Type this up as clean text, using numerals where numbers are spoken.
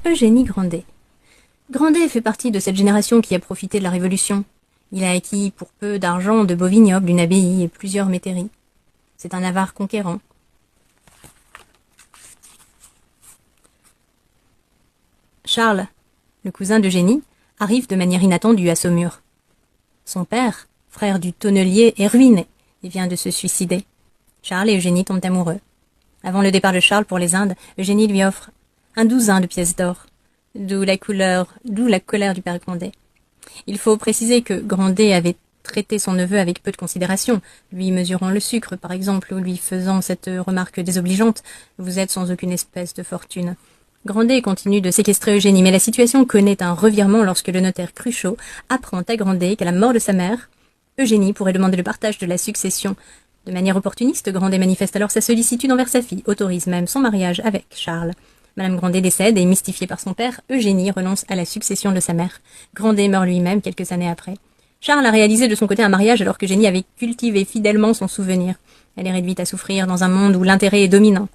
Eugénie Grandet. Grandet fait partie de cette génération qui a profité de la Révolution. Il a acquis pour peu d'argent de beaux vignobles, une abbaye et plusieurs métairies. C'est un avare conquérant. Charles, le cousin d'Eugénie, arrive de manière inattendue à Saumur. Son père, frère du tonnelier, est ruiné et vient de se suicider. Charles et Eugénie tombent amoureux. Avant le départ de Charles pour les Indes, Eugénie lui offre un 12 de pièces d'or, d'où la colère du père Grandet. Il faut préciser que Grandet avait traité son neveu avec peu de considération, lui mesurant le sucre, par exemple, ou lui faisant cette remarque désobligeante « Vous êtes sans aucune espèce de fortune ». Grandet continue de séquestrer Eugénie, mais la situation connaît un revirement lorsque le notaire Cruchot apprend à Grandet qu'à la mort de sa mère, Eugénie pourrait demander le partage de la succession. De manière opportuniste, Grandet manifeste alors sa sollicitude envers sa fille, autorise même son mariage avec Charles. Madame Grandet décède et, mystifiée par son père, Eugénie renonce à la succession de sa mère. Grandet meurt lui-même quelques années après. Charles a réalisé de son côté un mariage alors qu'Eugénie avait cultivé fidèlement son souvenir. Elle est réduite à souffrir dans un monde où l'intérêt est dominant.